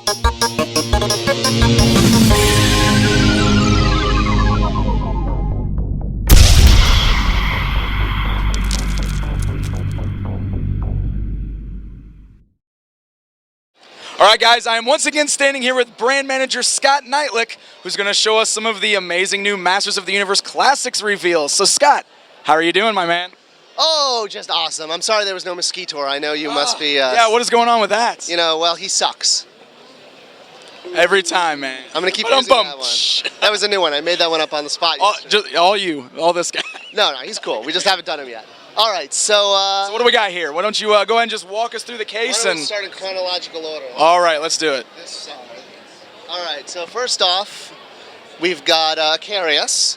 All right, guys, I am once again standing here with brand manager Scott Neitlich, who's going to show us some of the amazing new Masters of the Universe Classics reveals. So, Scott, how are you doing, my man? Oh, just awesome. I'm sorry there was no Skeletor. I know you must be... yeah, what is going on with that? You know, well, he sucks. Every time, man. I'm going to keep using that one. That was a new one. I made that one up on the spot yesterday. All this guy. No, he's cool. We just haven't done him yet. All right, so what do we got here? Why don't you go ahead and just walk us through the case? Why don't we start in chronological order? All right, let's do it. This side. All right, so first off, we've got Carius,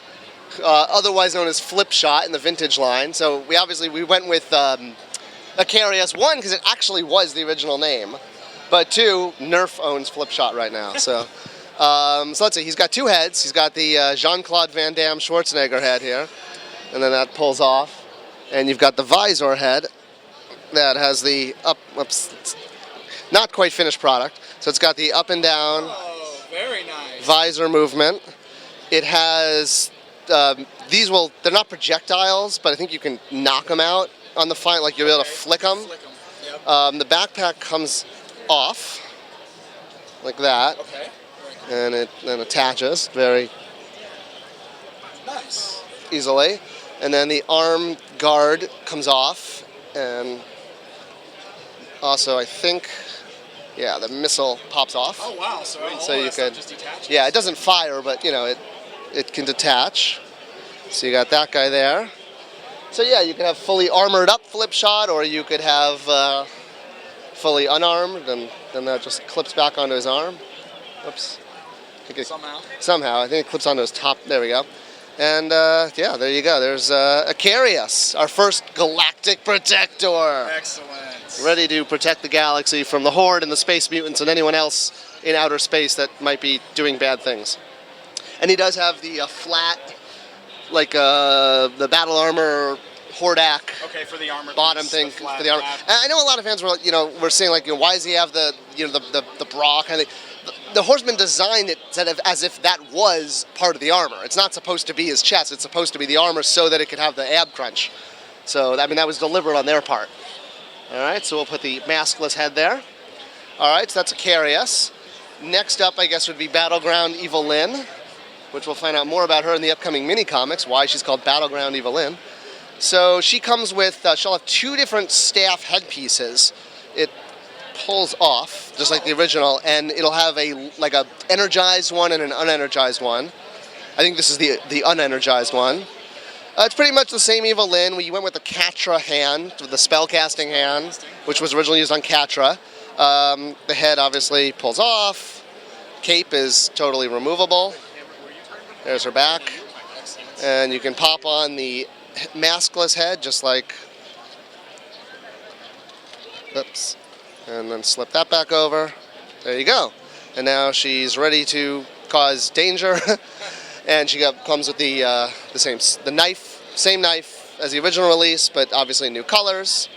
otherwise known as Flip Shot in the vintage line. So we went with Carius, one, because it actually was the original name, but two, Nerf owns Flip Shot right now. So, so let's see, he's got two heads. He's got the Jean-Claude Van Damme Schwarzenegger head here, and then that pulls off. And you've got the visor head that has the not quite finished product. So it's got the up and down very nice. Visor movement. It has, they're not projectiles, but I think you can knock them out on the fight, like you'll be able to flick them. Yep. The backpack comes off like that. Okay. And it then attaches very nice. Easily. And then the arm guard comes off, and also I think, yeah, the missile pops off. Oh wow! So you could just detaches. Yeah, it doesn't fire, but you know it can detach. So you got that guy there. So yeah, you could have fully armored up Flip Shot, or you could have fully unarmed, and then that just clips back onto his arm. Oops. Somehow, I think it clips onto his top. There we go. And yeah, there you go. There's Carius, our first galactic protector. Excellent. Ready to protect the galaxy from the Horde and the space mutants and anyone else in outer space that might be doing bad things. And he does have the flat, like the battle armor Hordak. Okay, for the armor. Bottom piece, thing flat, for the armor. And I know a lot of fans were saying like, why does he have the the bra kind of thing? The Horseman designed it as if that was part of the armor. It's not supposed to be his chest. It's supposed to be the armor so that it could have the ab crunch. So, I mean, that was deliberate on their part. All right, so we'll put the maskless head there. All right, so that's a Carius. Next up, I guess, would be Battleground Evelyn, which we'll find out more about her in the upcoming mini-comics, why she's called Battleground Evelyn. So she comes with, she'll have two different staff headpieces. It pulls off, just like the original, and it'll have a energized one and an unenergized one. I think this is the unenergized one. It's pretty much the same Evelyn. We went with the Catra hand, the spellcasting hand, which was originally used on Catra. The head obviously pulls off. Cape is totally removable. There's her back. And you can pop on the maskless head, just like, oops. And then slip that back over. There you go. And now she's ready to cause danger. And she comes with the same knife as the original release, but obviously new colors.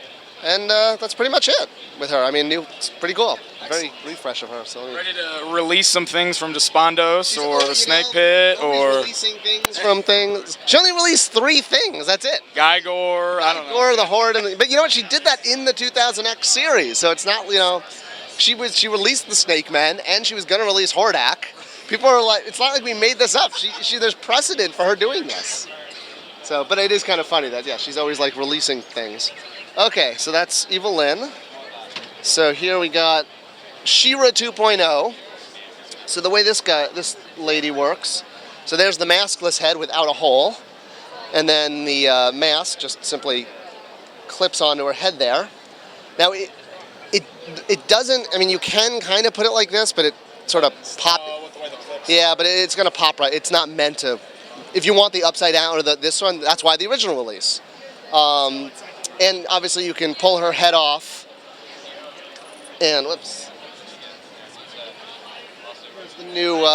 And that's pretty much it with her. I mean, it's pretty cool. Very refresh of her. So ready to release some things from Despondos or the Snake Pit, or releasing things from things. She only released 3 things. That's it. Gygor, I don't know. Gygor, the Horde, but you know what? She did that in the 2000X series, so it's not, she released the Snake Men, and she was gonna release Hordak. People are like, it's not like we made this up. There's precedent for her doing this. So, but it is kind of funny that she's always like releasing things. Okay, so that's Evelyn. So here we got Shira 2.0. So the way this lady works, so there's the maskless head without a hole, and then the mask just simply clips onto her head there. Now it doesn't, I mean, you can kind of put it like this, but it sort of pop. Yeah, but it's gonna pop right. It's not meant to. If you want the upside down or this one, that's why the original release. And obviously you can pull her head off. And whoops. There's the new,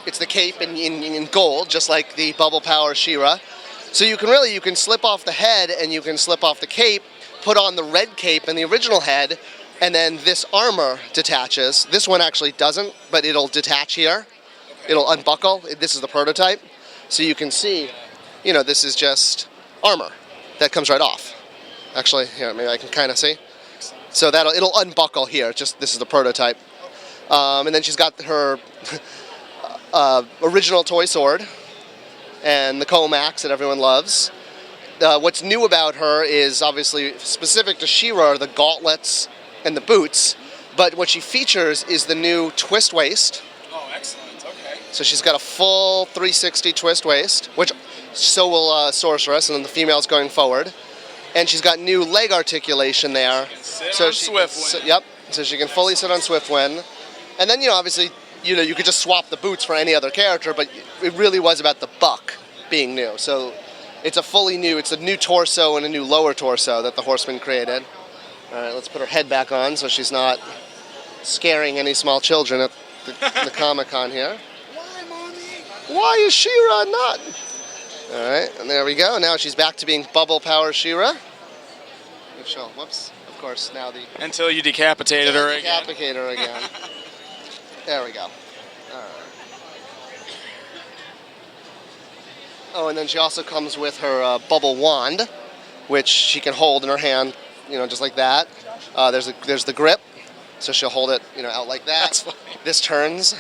it's the cape in gold, just like the Bubble Power Shira. So you can slip off the head and you can slip off the cape, put on the red cape and the original head, And then this armor detaches. This one actually doesn't, but it'll detach here. It'll unbuckle. This is the prototype. So you can see, you know, this is just armor that comes right off. Actually, here, maybe I can kind of see. So it'll unbuckle here. Just this is the prototype. And then she's got her original toy sword and the Comax that everyone loves. What's new about her is obviously specific to Shira are the gauntlets and the boots, but what she features is the new twist waist. Oh, excellent. Okay. So she's got a full 360 twist waist, which so will Sorceress, and then the females going forward. And she's got new leg articulation there. So Swiftwind. Yep. So she can fully sit on Swiftwind. And then, you know, obviously, you know, you could just swap the boots for any other character, but it really was about the buck being new. So it's a new torso and a new lower torso that the Horseman created. All right, let's put her head back on so she's not scaring any small children at the Comic-Con here. Why, Mommy? Why is Shira not? All right, and there we go. Now she's back to being Bubble Power Shira. Whoops. Of course, now the... Until you decapitated her again. Decapitate her again. There we go. All right. Oh, and then she also comes with her bubble wand, which she can hold in her hand, you know, just like that. There's the grip, so she'll hold it, you know, out like that. That's funny. This turns.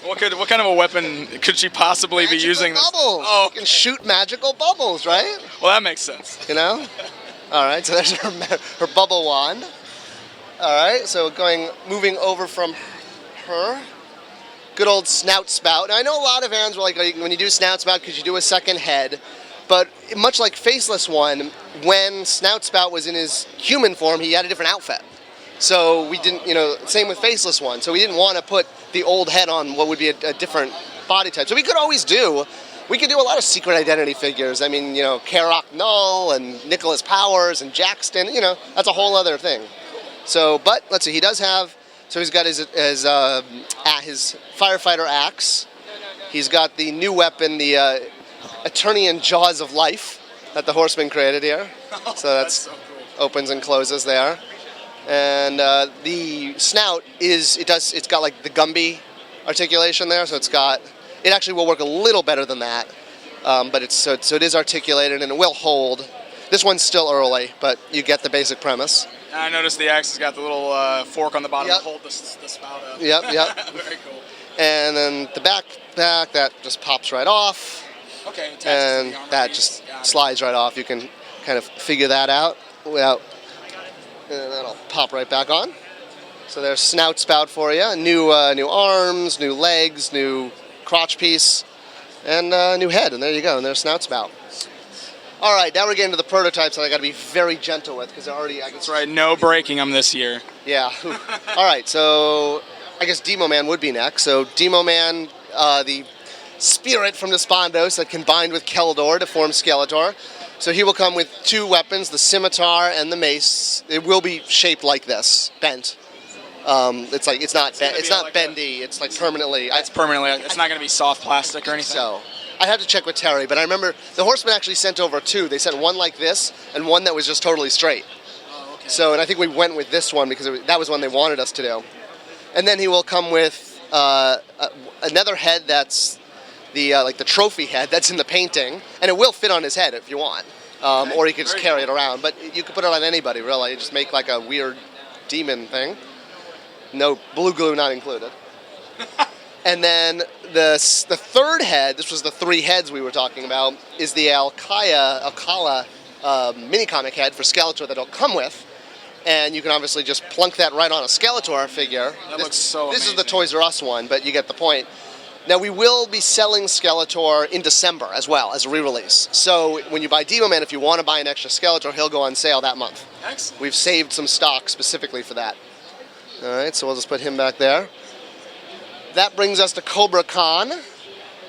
What kind of a weapon could she possibly be using? Bubbles. Oh, You can shoot magical bubbles, right? well, that makes sense. You know? All right, so there's her bubble wand. All right, so moving over from her, good old Snout Spout. Now, I know a lot of fans were like, when you do Snout Spout, could you do a second head? But much like Faceless One, when Snout Spout was in his human form, he had a different outfit. So we didn't, you know, same with Faceless One. So we didn't want to put the old head on what would be a different body type. So we could do a lot of Secret Identity figures. I mean, you know, Karok Null and Nicholas Powers and Jackson, you know, that's a whole other thing. So, but let's see, he does have, so he's got his firefighter axe. He's got the new weapon, the Eternian Jaws of Life that the Horseman created here. So that's so cool. Opens and closes there. And the snout it's got like the Gumby articulation there, so it actually will work a little better than that. But it is articulated and it will hold. This one's still early, but you get the basic premise. I noticed the axe has got the little fork on the bottom Yep. to hold the spout up. Yep. Very cool. And then the backpack, that just pops right off. Okay, attaches And to the armor that piece. just Got it. slides right off. You can kind of figure that out without, and that'll pop right back on. So there's Snout Spout for you. New arms, new legs, new crotch piece, and new head. And there you go. And there's Snout Spout. All right, now we're getting to the prototypes that I got to be very gentle with because they're already. That's right. No breaking them this year. Yeah. All right, so I guess Demo Man would be next. So Demo Man, the spirit from Despondos that combined with Keldor to form Skeletor. So he will come with two weapons, the scimitar and the mace. It will be shaped like this, bent. It's not bendy. It's like permanently. It's permanently. It's not going to be soft plastic or anything. So I'd have to check with Terry, but I remember the Horseman actually sent over two. They sent one like this and one that was just totally straight. Oh, okay. So, and I think we went with this one because that was one they wanted us to do. And then he will come with another head that's like the trophy head that's in the painting, and it will fit on his head if you want. Okay. Or you could just Very carry cool. it around. But you could put it on anybody, really. Just make like a weird demon thing. No blue glue not included. And then the third head, this was the three heads we were talking about, is the Alcala mini comic head for Skeletor that it'll come with. And you can obviously just plunk that right on a Skeletor figure. That looks so This is the amazing. Toys R Us one, but you get the point. Now we will be selling Skeletor in December as well as a re-release. So when you buy Demo Man, if you want to buy an extra Skeletor, he'll go on sale that month. Excellent. We've saved some stock specifically for that. All right, so we'll just put him back there. That brings us to Cobra Khan.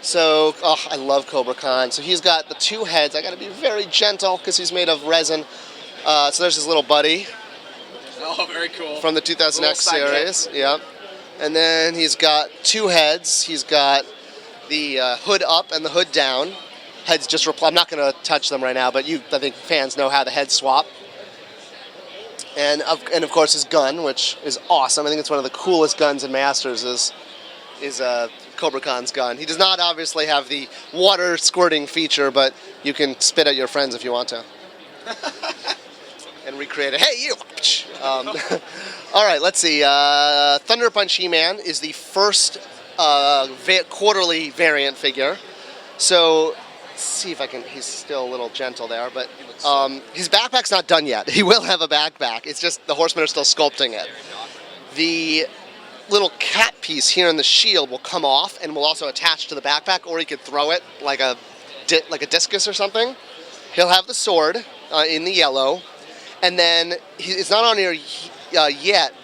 So, I love Cobra Khan. So he's got the two heads. I got to be very gentle because he's made of resin. So there's his little buddy Oh, very cool. from the 2000X Little sidekick. series. Yep. And then he's got two heads. He's got the hood up and the hood down. Heads just I'm not going to touch them right now, but I think fans know how the heads swap. And of course his gun, which is awesome. I think it's one of the coolest guns in Masters is Cobra Khan's gun. He does not obviously have the water squirting feature, but you can spit at your friends if you want to. And recreate it. Hey, you! All right, let's see. Thunder Punchy Man is the first quarterly variant figure. So, let's see if I can. He's still a little gentle there, but his backpack's not done yet. He will have a backpack. It's just the Horsemen are still sculpting it. The little cap piece here in the shield will come off and will also attach to the backpack, or he could throw it like a discus or something. He'll have the sword in the yellow, and then it's not on here yet,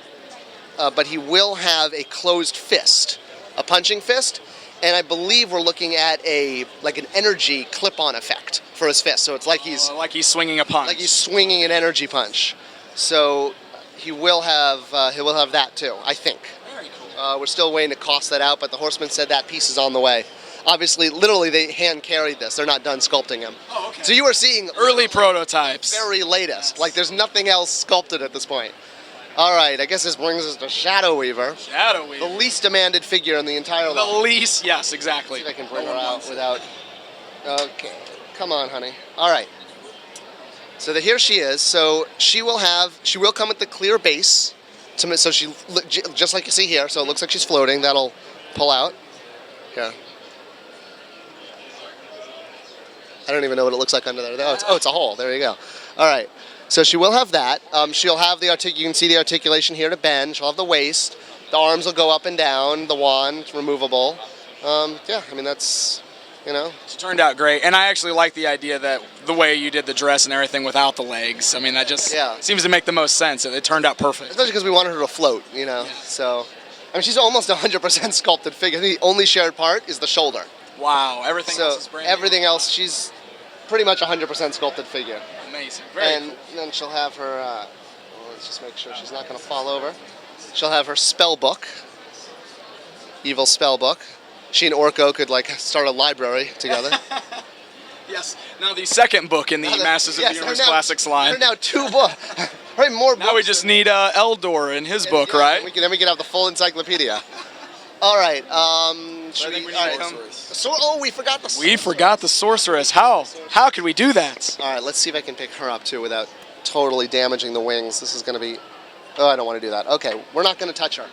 but he will have a closed fist, a punching fist, and I believe we're looking at an energy clip-on effect for his fist. So it's like he's swinging a punch, like he's swinging an energy punch. So he will have that too, I think. Very cool. We're still waiting to cost that out, but the Horseman said that piece is on the way. Obviously, literally, they hand carried this. They're not done sculpting him. Oh, okay. So you are seeing early prototypes. Very latest. Like there's nothing else sculpted at this point. All right, I guess this brings us to Shadow Weaver. Shadow Weaver. The least demanded figure in the entire line. The least, yes, exactly. Let's see if I can bring her out without. Okay, come on, honey. All right. So here she is. So she will come with the clear base. So she just like you see here. So it looks like she's floating. That'll pull out. Here. I don't even know what it looks like under there. Oh, it's a hole. There you go. All right. So she will have that. She'll have you can see the articulation here to bend. She'll have the waist. The arms will go up and down. The wand, removable. Yeah, I mean, that's, She turned out great. And I actually like the idea that the way you did the dress and everything without the legs. I mean, that just seems to make the most sense. It turned out perfect. Especially because we wanted her to float, Yeah. So, I mean, she's almost 100% sculpted figure. The only shared part is the shoulder. Wow. Everything else is brand new. Everything else, she's pretty much 100% sculpted figure. Amazing. And then she'll have her, let's just make sure she's not going to fall over. She'll have her spell book, evil spell book. She and Orko could start a library together. Yes. Now the second book in the Masters of the Universe Classics line. There are now 2 books. Right, more books. Now we just need Eldor in his book, right? Then we can have the full encyclopedia. All right. We forgot the. We forgot the Sorceress. How could we do that? All right. Let's see if I can pick her up too without totally damaging the wings. This is going to be. Oh, I don't want to do that. Okay, we're not going to touch her.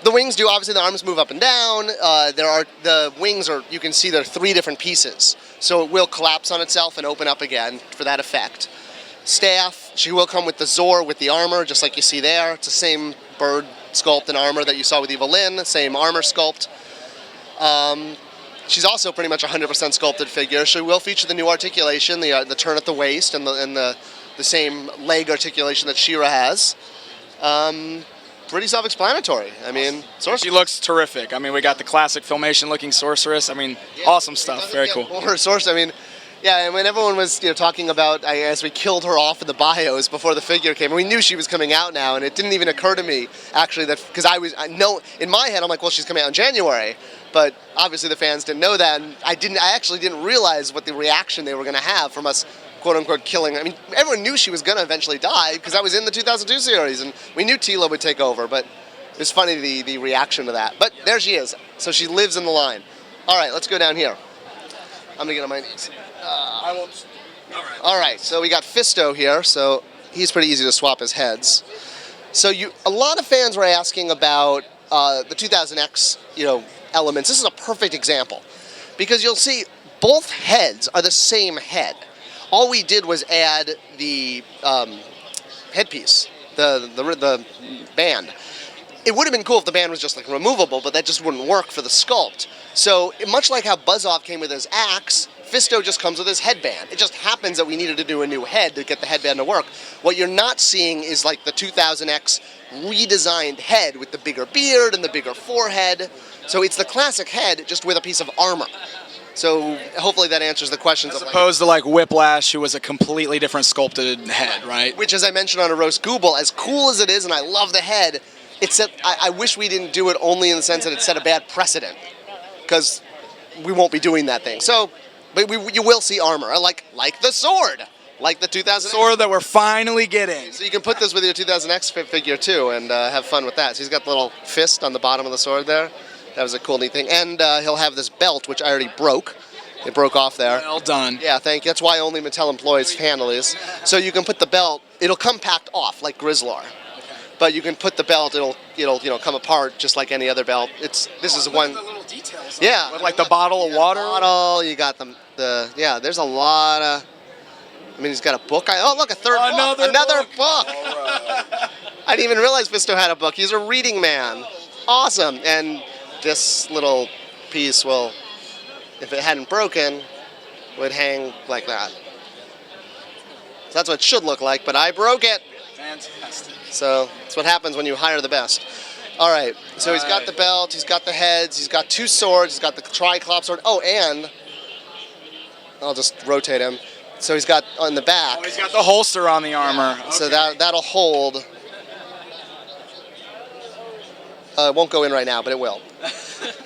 The wings do obviously the arms move up and down. The wings are. You can see there are 3 different pieces, so it will collapse on itself and open up again for that effect. Staff. She will come with the Zor with the armor, just like you see there. It's the same bird sculpt and armor that you saw with Evelyn, same armor sculpt. She's also pretty much 100% sculpted figure. She will feature the new articulation, the turn at the waist, and the same leg articulation that Shira has. Pretty self-explanatory. I mean, Sorceress. She looks terrific. I mean, we got the classic Filmation-looking Sorceress. I mean, awesome stuff. Very cool. More Sorceress. I mean, yeah, and when everyone was talking about, as we killed her off in the bios before the figure came, we knew she was coming out now, and it didn't even occur to me actually that because I know in my head I'm like, well, she's coming out in January, but obviously the fans didn't know that, and I actually didn't realize what the reaction they were going to have from us, quote unquote, killing. I mean, everyone knew she was going to eventually die because I was in the 2002 series, and we knew Tila would take over, but it was funny the reaction to that. But there she is. So she lives in the line. All right, let's go down here. I'm gonna get on my knees. I will. All right, so we got Fisto here, so he's pretty easy to swap his heads. So a lot of fans were asking about the 2000X, elements. This is a perfect example because you'll see both heads are the same head. All we did was add the headpiece, the band. It would have been cool if the band was just removable, but that just wouldn't work for the sculpt. So much like how Buzz-Off came with his axe, Fisto just comes with his headband. It just happens that we needed to do a new head to get the headband to work. What you're not seeing is the 2000X redesigned head with the bigger beard and the bigger forehead. So it's the classic head just with a piece of armor. So hopefully that answers the questions. As opposed to Whiplash, who was a completely different sculpted head, right? Which, as I mentioned on a roast Google, as cool as it is, and I love the head, I wish we didn't do it only in the sense that it set a bad precedent, because we won't be doing that thing. So, but you will see armor, like the sword. like the 2000 Sword that we're finally getting. So you can put this with your 2000X figure too and have fun with that. So he's got the little fist on the bottom of the sword there. That was a cool, neat thing. And he'll have this belt, which I already broke. It broke off there. Well done. Yeah, thank you. That's why only Mattel employees handle these. So you can put the belt, it'll come packed off like Grizzlor. But you can put the belt, it'll come apart just like any other belt. This is one. The little details. Yeah. With like the bottle of water. Bottle, you got yeah, there's a lot of, I mean, he's got a book. Oh, look, a third book. Another book. All right. I didn't even realize Fisto had a book. He's a reading man. Awesome. And this little piece will, if it hadn't broken, would hang like that. So that's what it should look like, but I broke it. Fantastic. So that's what happens when you hire the best. All right, so he's got the belt, he's got the heads, he's got 2 swords, he's got the Triclops sword. Oh, and I'll just rotate him. So he's got on the back. Oh, he's got the holster on the armor. Okay. So that'll hold. It won't go in right now, but it will.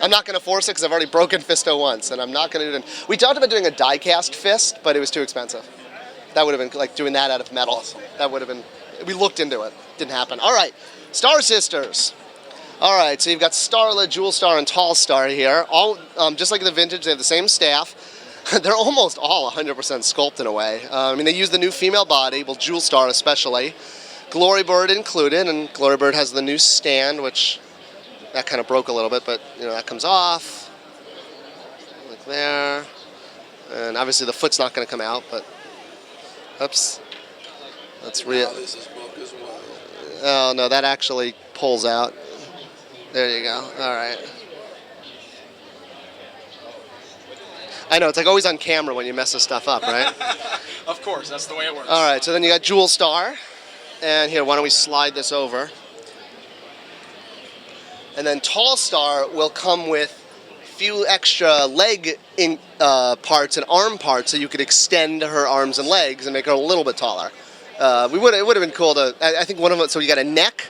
I'm not going to force it because I've already broken Fisto once, and I'm not going to do it. We talked about doing a die-cast fist, but it was too expensive. That would have been like doing that out of metal. Awesome. That would have been. We looked into it. Didn't happen. All right, Star Sisters. All right, so you've got Starla, Jewel Star, and Tall Star here. All just like the vintage, they have the same staff. They're almost all 100% sculpt in a way. I mean, they use the new female body, well, Jewel Star especially. Glory Bird included, and Glory Bird has the new stand, which that kind of broke a little bit, but that comes off like there. And obviously the foot's not going to come out, but oops. That's real. Oh no, that actually pulls out. There you go. All right. I know, it's like always on camera when you mess this stuff up, right? Of course, that's the way it works. All right, so then you got Jewel Star. And here, why don't we slide this over? And then Tall Star will come with a few extra leg parts and arm parts so you could extend her arms and legs and make her a little bit taller. It would have been cool to, I think one of them, so you got a neck,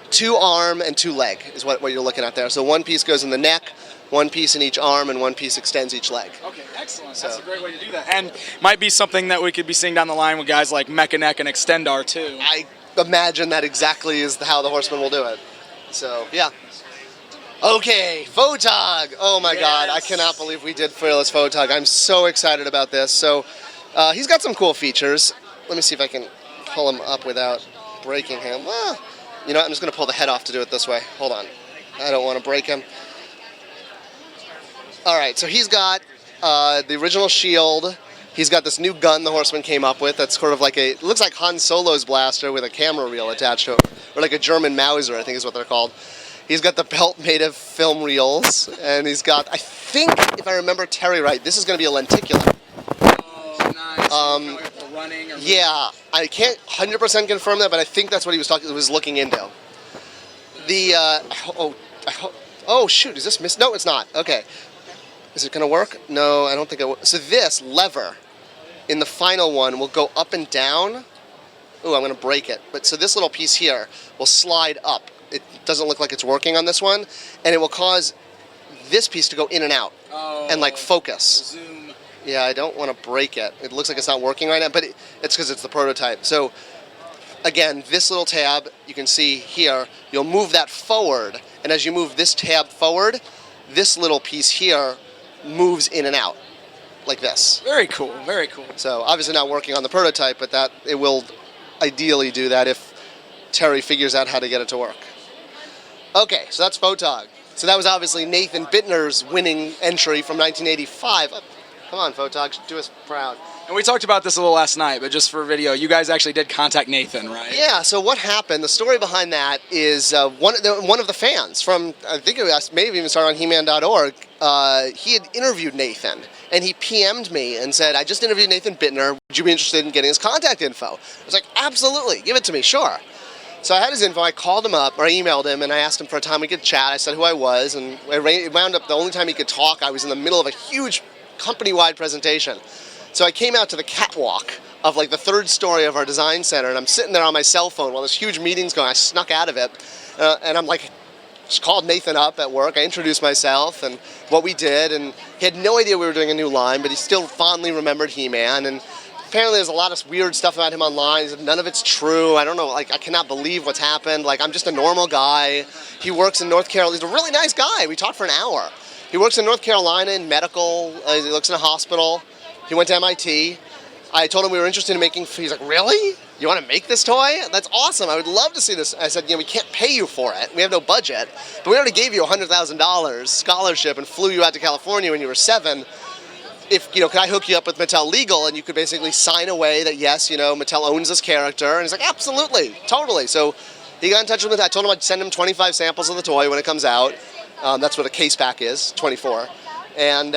2 arm, and 2 leg is what you're looking at there. So one piece goes in the neck, 1 piece in each arm, and 1 piece extends each leg. Okay, excellent. That's a great way to do that. And might be something that we could be seeing down the line with guys like Mechanic and Extendar too. I imagine that exactly is how the Horsemen will do it. So, yeah. Okay, Photog. Oh my God, I cannot believe we did Fearless Photog. I'm so excited about this. So, he's got some cool features. Let me see if I can pull him up without breaking him. Well, you know what, I'm just going to pull the head off to do it this way. Hold on. I don't want to break him. All right, so he's got the original shield. He's got this new gun the Horseman came up with that's sort of like it looks like Han Solo's blaster with a camera reel attached to it. Or like a German Mauser, I think is what they're called. He's got the belt made of film reels. And he's got, I think, if I remember Terry right, this is going to be a lenticular. Oh, nice. Running or yeah, I can't 100% confirm that, but I think that's what he was looking into. The, oh shoot, is this miss? No, it's not. Okay. Is it going to work? No, I don't think it will. So this lever in the final one will go up and down. Ooh, I'm going to break it. But so this little piece here will slide up. It doesn't look like it's working on this one. And it will cause this piece to go in and out and like focus. Zoom. Yeah, I don't want to break it. It looks like it's not working right now, but it's because it's the prototype. So again, this little tab, you can see here, you'll move that forward. And as you move this tab forward, this little piece here moves in and out like this. Very cool, very cool. So obviously not working on the prototype, but that it will ideally do that if Terry figures out how to get it to work. Okay, so that's Photog. So that was obviously Nathan Bittner's winning entry from 1985. Come on, Photog, do us proud. And we talked about this a little last night, but just for video, you guys actually did contact Nathan, right? Yeah, so what happened, the story behind that is one of the fans from, I think it was maybe even started on He-Man.org, he had interviewed Nathan, and he PM'd me and said, I just interviewed Nathan Bittner, would you be interested in getting his contact info? I was like, absolutely, give it to me, sure. So I had his info, I called him up, or I emailed him, and I asked him for a time we could chat. I said who I was, and it wound up the only time he could talk, I was in the middle of a huge company-wide presentation. So I came out to the catwalk of like the 3rd story of our design center, and I'm sitting there on my cell phone while this huge meeting's going. I snuck out of it, and I'm like, just called Nathan up at work. I introduced myself and what we did, and he had no idea we were doing a new line, but he still fondly remembered He-Man, and apparently there's a lot of weird stuff about him online. He said none of it's true. I don't know, like, I cannot believe what's happened. Like, I'm just a normal guy. He works in North Carolina. He's a really nice guy. We talked for an hour. He works in North Carolina in medical. He works in a hospital. He went to MIT. I told him we were interested in making, he's like, really? You want to make this toy? That's awesome. I would love to see this. I said, we can't pay you for it. We have no budget. But we already gave you $100,000 scholarship and flew you out to California when you were 7. If, can I hook you up with Mattel Legal and you could basically sign away that, yes, Mattel owns this character? And he's like, absolutely, totally. So he got in touch with me. I told him I'd send him 25 samples of the toy when it comes out. That's what a case pack is, 24. And,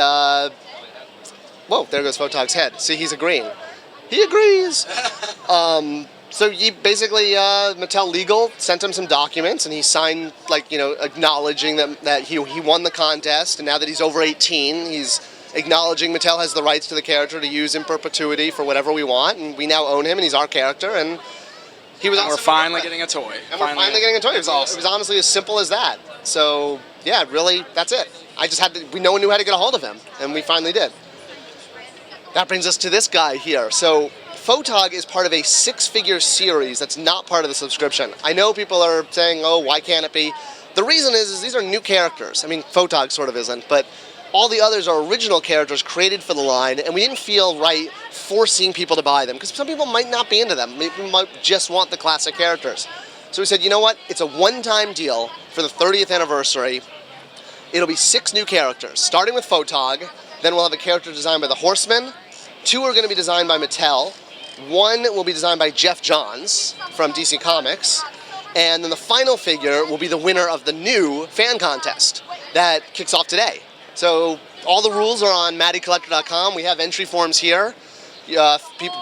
whoa, there goes Photog's head. See, he's agreeing. He agrees. So he basically, Mattel Legal sent him some documents, and he signed, acknowledging that he won the contest, and now that he's over 18, he's acknowledging Mattel has the rights to the character to use in perpetuity for whatever we want, and we now own him, and he's our character, and he was. And we're finally getting a toy. And we're finally getting a toy. It was honestly as simple as that. So yeah, really, that's it. No one knew how to get a hold of him, and we finally did. That brings us to this guy here. So Photog is part of a 6-figure series that's not part of the subscription. I know people are saying, oh, why can't it be? The reason is these are new characters. I mean, Photog sort of isn't, but all the others are original characters created for the line, and we didn't feel right forcing people to buy them, because some people might not be into them. People might just want the classic characters. So we said, you know what? It's a one-time deal for the 30th anniversary. It'll be 6 new characters, starting with Photog. Then we'll have a character designed by the Horsemen. 2 are going to be designed by Mattel. 1 will be designed by Jeff Johns from DC Comics. And then the final figure will be the winner of the new fan contest that kicks off today. So all the rules are on MattyCollector.com. We have entry forms here,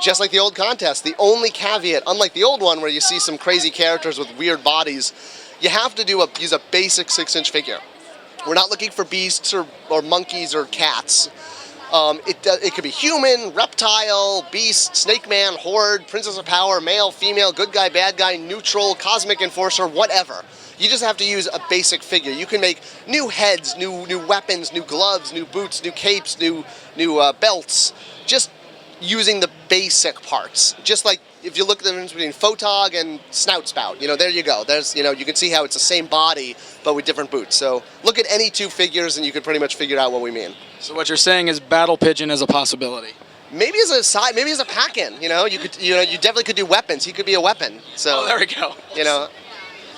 just like the old contest. The only caveat, unlike the old one where you see some crazy characters with weird bodies, you have to use a basic 6-inch figure. We're not looking for beasts or monkeys or cats. It could be human, reptile, beast, snake man, horde, princess of power, male, female, good guy, bad guy, neutral, cosmic enforcer, whatever. You just have to use a basic figure. You can make new heads, new weapons, new gloves, new boots, new capes, new belts, just using the basic parts. Just like if you look at the difference between Photog and Snout Spout, there you go. There's, you can see how it's the same body, but with different boots. So look at any 2 figures and you could pretty much figure out what we mean. So what you're saying is Battle Pigeon is a possibility. Maybe as a side, maybe as a pack-in, you definitely could do weapons. He could be a weapon. So, there we go.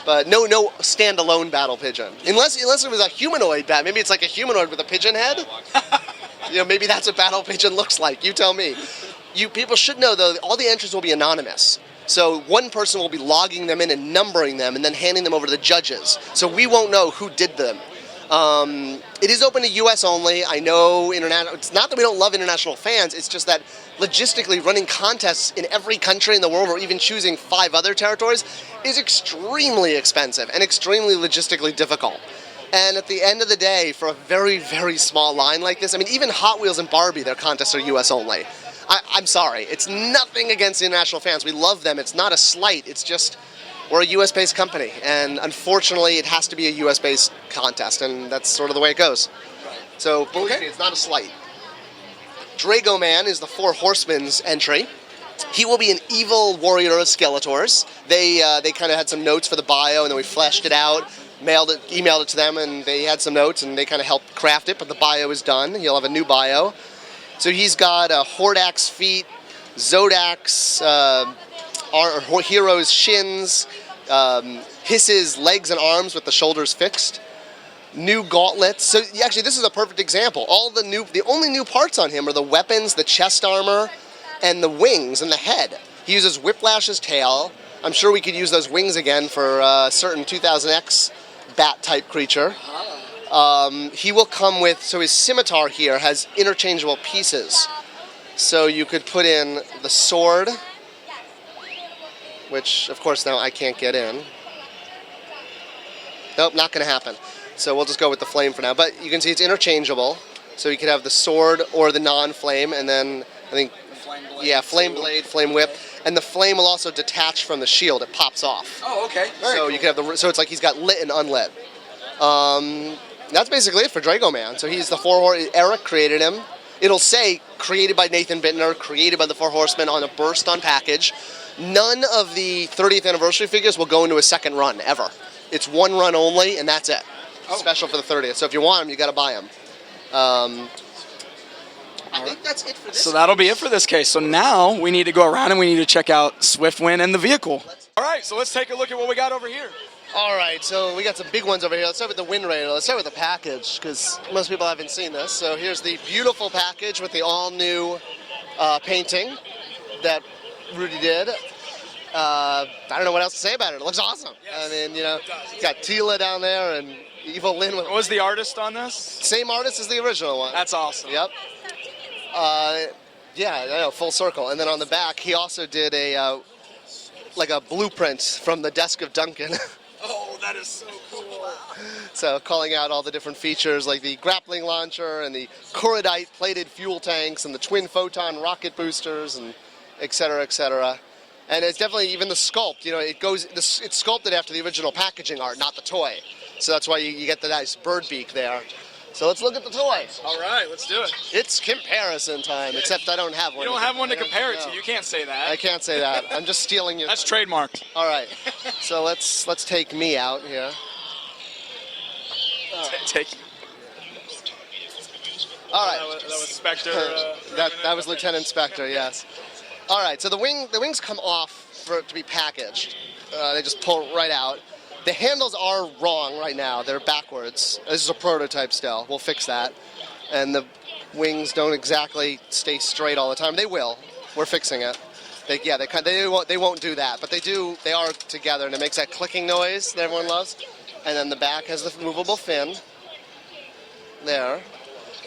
But no standalone Battle Pigeon. Unless it was a humanoid bat. Maybe it's like a humanoid with a pigeon head. Maybe that's what Battle Pigeon looks like. You tell me. People should know, though, all the entries will be anonymous. So one person will be logging them in and numbering them and then handing them over to the judges. So we won't know who did them. It is open to U.S. only. I know it's not that we don't love international fans. It's just that logistically running contests in every country in the world or even choosing 5 other territories is extremely expensive and extremely logistically difficult. And at the end of the day, for a very, very small line like this, I mean, even Hot Wheels and Barbie, their contests are U.S. only. I'm sorry. It's nothing against the international fans. We love them. It's not a slight. It's just we're a U.S.-based company. And unfortunately, it has to be a U.S.-based contest. And that's sort of the way it goes. So, believe me, it's not a slight. Drago Man is the 4 Horsemen's entry. He will be an evil warrior of Skeletors. They kind of had some notes for the bio, and then we fleshed it out, emailed it to them, and they had some notes, and they kind of helped craft it, but the bio is done. He'll have a new bio. So he's got Hordak's feet, Zodak's hero's shins, Hiss's legs and arms with the shoulders fixed, new gauntlets. So actually, this is a perfect example. The only new parts on him are the weapons, the chest armor, and the wings and the head. He uses Whiplash's tail. I'm sure we could use those wings again for a certain 2000X bat-type creature. He will come with, so his scimitar here has interchangeable pieces. So you could put in the sword, which of course now I can't get in. Nope, not going to happen. So we'll just go with the flame for now. But you can see it's interchangeable. So you could have the sword or the non-flame, and then I think, flame blade, flame whip. And the flame will also detach from the shield. It pops off. Oh, okay. Very cool. You can have so it's like he's got lit and unlit. That's basically it for Drago Man. So he's the 4 Eric created him. it'll say created by Nathan Bittner, created by the Four Horsemen on a burst on package. None of the 30th anniversary figures will go into a second run ever. It's one run only, and that's it. Special for the 30th. So if you want them, you got to buy them. I think that's it for this. So that'll be it for this case. So now we need to go around and we need to check out Swiftwind and the vehicle. All right, so let's take a look at what we got over here. All right, so we got some big ones over here. Let's start with the Wind Raider. Let's start with the package, because most people haven't seen this. So here's the beautiful package with the all-new painting that Rudy did. I don't know what else to say about it. It looks awesome. Yes, I mean, you know, it's got Tila down there and Evil Lynn. What was the artist on this? Same artist as the original one. That's awesome. Yep. Yeah, I know, full circle. And then on the back, he also did a like a blueprint from the desk of Duncan. Oh, that is so cool. So calling out all the different features like the grappling launcher and the Corridite plated fuel tanks and the twin photon rocket boosters and et cetera, et cetera. And it's definitely even the sculpt, you know, it's sculpted after the original packaging art, not the toy. So that's why you get the nice bird beak there. So let's look at the toys. All right, let's do it. It's comparison time, except I don't have one. You don't have one to compare it to. You can't say that. I can't say that. I'm just stealing your. That's trademarked. All right. So let's take me out here. Take. All right. That was Spectre. That was Lieutenant Spectre. Yes. All right. So the wings come off for it to be packaged. They just pull right out. The handles are wrong right now. They're backwards. This is a prototype still. We'll fix that. And the wings don't exactly stay straight all the time. They will. We're fixing it. They won't do that, but they do. They are together, and it makes that clicking noise that everyone loves. And then the back has the movable fin. There.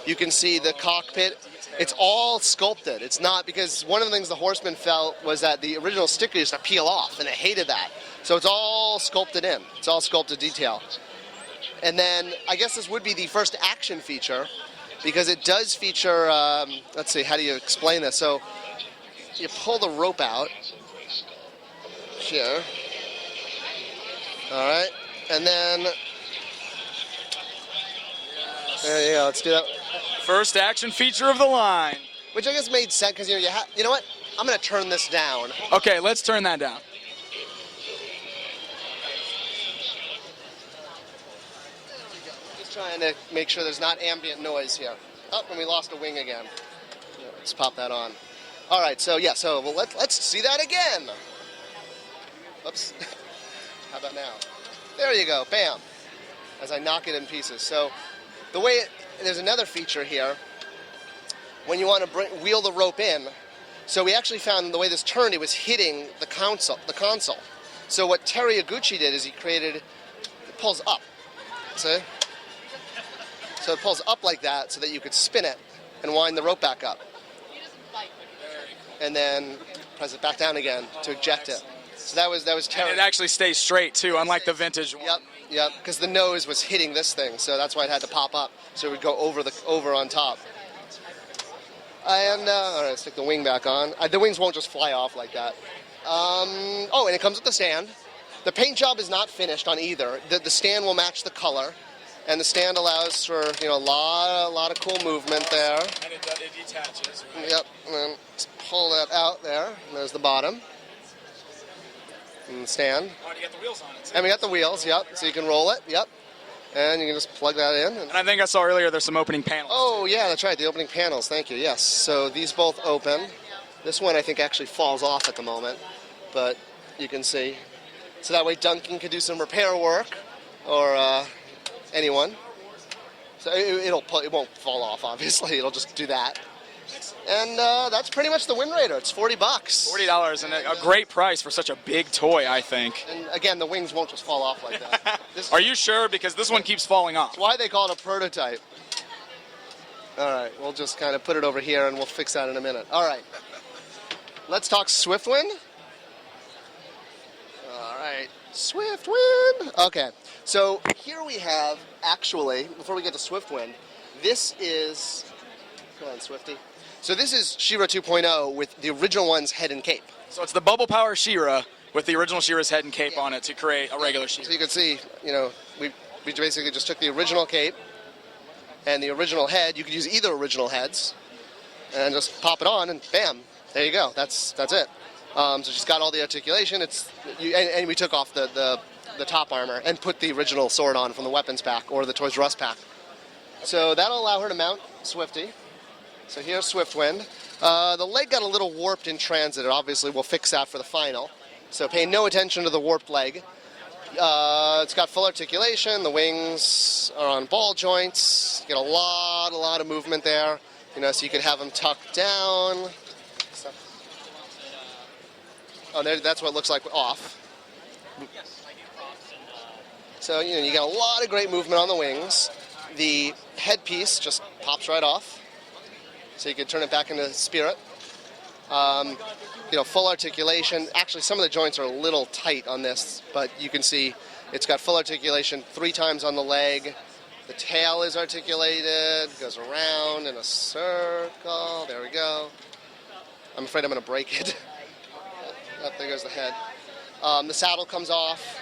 You can see the cockpit. It's all sculpted. It's not, because one of the things the Horsemen felt was that the original sticker used to peel off, and they hated that. So it's all sculpted in. It's all sculpted detail. And then I guess this would be the first action feature, because it does feature, let's see, how do you explain this? So you pull the rope out here. All right. And then, there you go, let's do that. First action feature of the line. Which I guess made sense, because you know what? I'm going to turn this down. Okay, let's turn that down. Just trying to make sure there's not ambient noise here. Oh, and we lost a wing again. Let's pop that on. All right, so yeah, well, let's see that again. Oops. How about now? There you go, bam. As I knock it in pieces. So the way there's another feature here. When you want to wheel the rope in, so we actually found the way this turned, it was hitting the console. So what Terry Iguchi did is he created, it pulls up. See? So it pulls up like that so that you could spin it and wind the rope back up. And then press it back down again to eject it. So that was Terry. And it actually stays straight too, unlike the vintage one. Yep, because the nose was hitting this thing, so that's why it had to pop up, so it would go over on top. And all right, let's stick the wing back on. The wings won't just fly off like that. Oh, and it comes with the stand. The paint job is not finished on either. The stand will match the color, and the stand allows for a lot of cool movement there. And it detaches. Right? Yep, and then let's pull that out there. And there's the bottom. And the stand. Oh, and you got the wheels on it too. And we got the wheels, yep, so you can roll it, yep. And you can just plug that in. And I think I saw earlier there's some opening panels. Oh, yeah, that's right, the opening panels, thank you, yes. So these both open. This one I think actually falls off at the moment, but you can see. So that way Duncan could do some repair work, or anyone. So it won't fall off, obviously, it'll just do that. And that's pretty much the Wind Raider. It's $40. $40, and a great price for such a big toy, I think. And again, the wings won't just fall off like that. Are you sure? Because this one keeps falling off. That's why they call it a prototype. All right, we'll just kind of put it over here, and we'll fix that in a minute. All right, let's talk Swiftwind. All right, Swiftwind. Okay, so here we have, actually, before we get to Swiftwind, this is, come on, Swifty. So this is Shira 2.0 with the original one's head and cape. So it's the Bubble Power Shira with the original Shira's head and cape on it to create a regular Shira. So you can see, we basically just took the original cape and the original head. You could use either original heads. and just pop it on, and bam, there you go. That's it. So she's got all the articulation. And we took off the top armor and put the original sword on from the weapons pack or the Toys R Us pack. So that'll allow her to mount Swifty. So here's Swiftwind. The leg got a little warped in transit. Obviously, we'll fix that for the final. So pay no attention to the warped leg. It's got full articulation. The wings are on ball joints. You get a lot of movement there. So you could have them tucked down. Oh, that's what it looks like off. So, you got a lot of great movement on the wings. The headpiece just pops right off. So you can turn it back into Spirit. Full articulation. Actually, some of the joints are a little tight on this, but you can see it's got full articulation 3 times on the leg. The tail is articulated, goes around in a circle. There we go. I'm afraid I'm going to break it. Oh, there goes the head. The saddle comes off.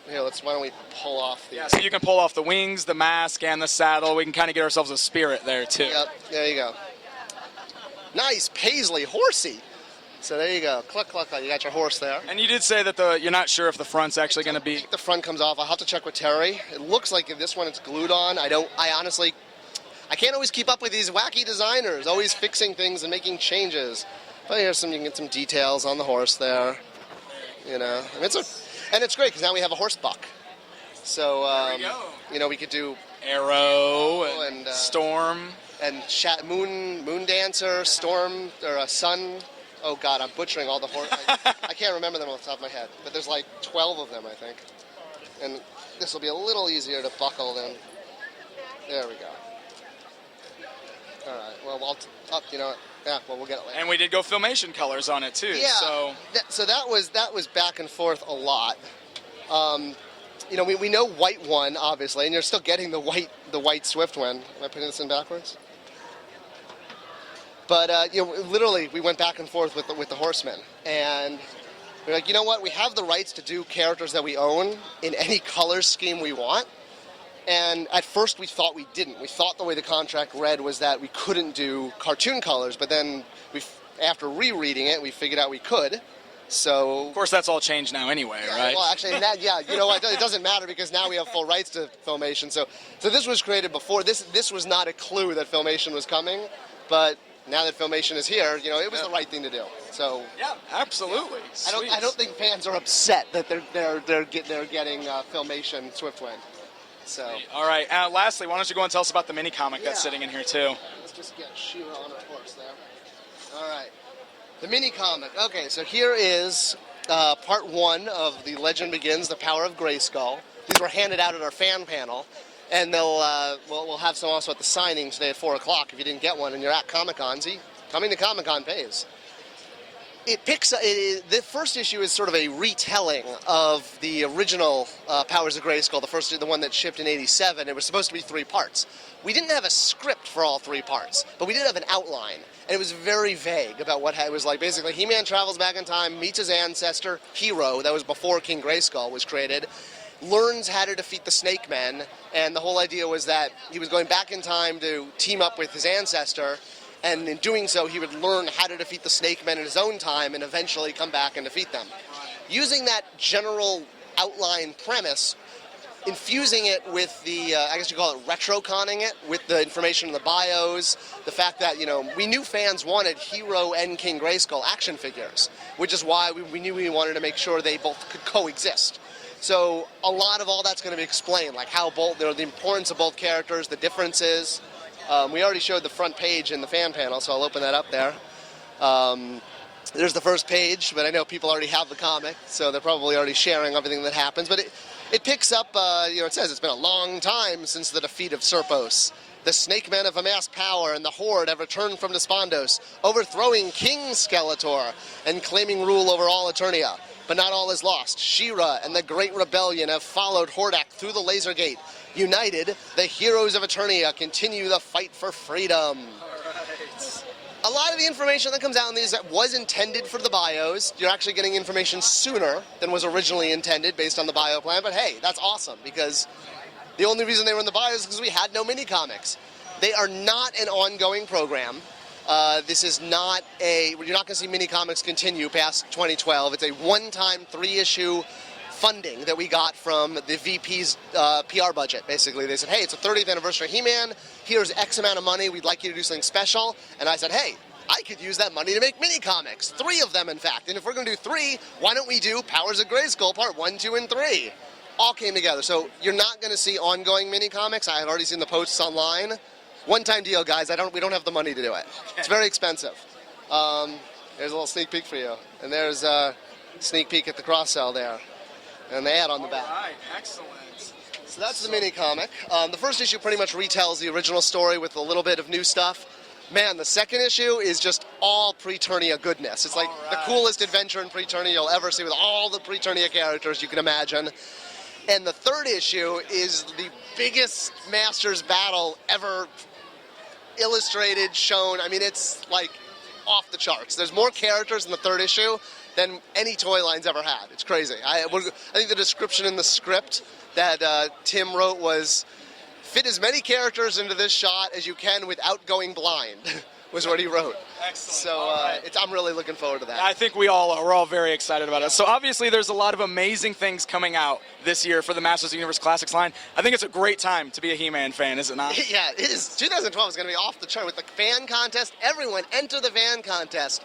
Here, why don't we pull off the... Yeah, so you can pull off the wings, the mask, and the saddle. We can kind of get ourselves a Spirit there, too. Yep, there you go. Nice Paisley horsey. So there you go. Cluck, cluck, cluck. You got your horse there. And you did say that you're not sure if the front's actually going to be... The front comes off. I'll have to check with Terry. It looks like if this one it's glued on. I honestly... I can't always keep up with these wacky designers, always fixing things and making changes. But here's you can get some details on the horse there. And it's great because now we have a horse buck. So, we could do... Arrow and Storm. And Moon Dancer, Storm, or a Sun. Oh, God, I'm butchering all the horse. I can't remember them off the top of my head. But there's like 12 of them, I think. And this will be a little easier to buckle them. There we go. All right, well, we'll get it later. And we did go Filmation colors on it, too. Yeah, so that was back and forth a lot. We know white won, obviously, and you're still getting the white Swiftwind. Am I putting this in backwards? But, literally, we went back and forth with the Horsemen. And we're like, you know what? We have the rights to do characters that we own in any color scheme we want. And at first, we thought we didn't. We thought the way the contract read was that we couldn't do cartoon colors. But then, after rereading it, we figured out we could. So, of course, that's all changed now anyway, right? Well, actually, it doesn't matter because now we have full rights to Filmation. So this was created before. This was not a clue that Filmation was coming, but now that Filmation is here, it was the right thing to do. So yeah, absolutely. I don't think fans are upset that they're getting Filmation Swiftwind. So all right. Lastly, why don't you go and tell us about the mini comic that's sitting in here too? Let's just get Shira on her horse there. All right. The mini comic. Okay, so here is part 1 of The Legend Begins: The Power of Grayskull. These were handed out at our fan panel, and we'll have some also at the signing today at 4 o'clock. If you didn't get one and you're at Comic-Con, coming to Comic-Con pays. The first issue is sort of a retelling of the original Powers of Grayskull, the one that shipped in '87. It was supposed to be 3 parts. We didn't have a script for all 3 parts, but we did have an outline, and it was very vague about what it was like. Basically, He-Man travels back in time, meets his ancestor, Hero, that was before King Grayskull was created, learns how to defeat the Snake Men, and the whole idea was that he was going back in time to team up with his ancestor, and in doing so, he would learn how to defeat the Snake Men in his own time and eventually come back and defeat them. Using that general outline premise, infusing it with the, I guess you call it retro-conning it, with the information in the bios, the fact that, we knew fans wanted Hero and King Grayskull action figures, which is why we knew we wanted to make sure they both could coexist. So a lot of all that's going to be explained, like how the importance of both characters, the differences. We already showed the front page in the fan panel, so I'll open that up there. There's the first page, but I know people already have the comic, so they're probably already sharing everything that happens. But it picks up, it says it's been a long time since the defeat of Serpos. The Snake Men have amassed power, and the Horde have returned from Despondos, overthrowing King Skeletor and claiming rule over all Eternia. But not all is lost. Shira and the Great Rebellion have followed Hordak through the Laser Gate. United, the heroes of Eternia continue the fight for freedom. Right. A lot of the information that comes out in these was intended for the bios. You're actually getting information sooner than was originally intended based on the bio plan, but hey, that's awesome because the only reason they were in the bios is because we had no mini-comics. They are not an ongoing program. This is not you're not going to see mini comics continue past 2012. It's a one-time 3-issue funding that we got from the VP's PR budget. Basically, they said, hey, it's a 30th anniversary of He-Man. Here's X amount of money. We'd like you to do something special. And I said, hey, I could use that money to make mini comics. 3 of them, in fact. And if we're going to do 3, why don't we do Powers of Grayskull Part 1, 2, and 3? All came together. So you're not going to see ongoing mini comics. I have already seen the posts online. One-time deal, guys. We don't have the money to do it. It's very expensive. There's a little sneak peek for you. And there's a sneak peek at the cross-sell there. And the ad on the back. All right, excellent. So that's the mini comic. The first issue pretty much retells the original story with a little bit of new stuff. Man, the second issue is just all Preternia goodness. It's like the coolest adventure in Preternia you'll ever see with all the Preternia characters you can imagine. And the third issue is the biggest Masters battle ever illustrated, shown. I mean, it's like off the charts. There's more characters in the third issue than any toy line's ever had. It's crazy. I think the description in the script that Tim wrote was, fit as many characters into this shot as you can without going blind, was what he wrote. Excellent. So I'm really looking forward to that. I think we all are. We're all very excited about it. So obviously there's a lot of amazing things coming out this year for the Masters of the Universe Classics line. I think it's a great time to be a He-Man fan, is it not? Yeah, it is. 2012 is going to be off the chart with the fan contest. Everyone enter the fan contest.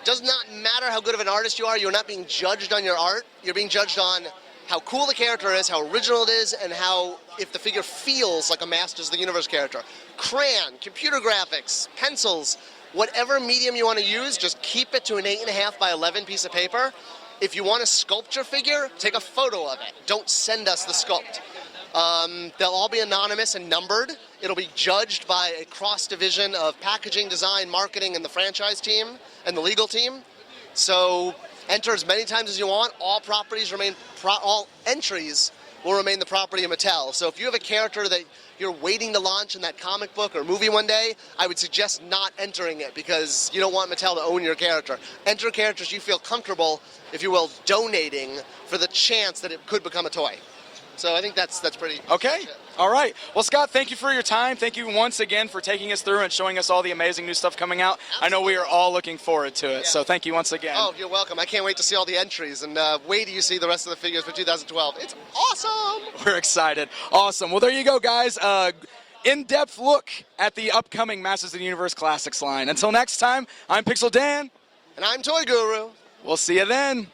Does not matter how good of an artist you are. You're not being judged on your art. You're being judged on how cool the character is, how original it is, and how, if the figure feels like a Masters of the Universe character. Crayon, computer graphics, pencils, whatever medium you want to use, just keep it to an 8.5 by 11 piece of paper. If you want to sculpt your figure, take a photo of it. Don't send us the sculpt. They'll all be anonymous and numbered. It'll be judged by a cross-division of packaging, design, marketing, and the franchise team, and the legal team. So enter as many times as you want. All entries will remain the property of Mattel. So if you have a character that you're waiting to launch in that comic book or movie one day, I would suggest not entering it because you don't want Mattel to own your character. Enter characters you feel comfortable, if you will, donating for the chance that it could become a toy. So I think that's pretty. Okay. All right. Well, Scott, thank you for your time. Thank you once again for taking us through and showing us all the amazing new stuff coming out. Absolutely. I know we are all looking forward to it. Yeah. So thank you once again. Oh, you're welcome. I can't wait to see all the entries and wait till you see the rest of the figures for 2012. It's awesome. We're excited. Awesome. Well, there you go, guys. In-depth look at the upcoming Masters of the Universe Classics line. Until next time, I'm Pixel Dan. And I'm ToyGuru. We'll see you then.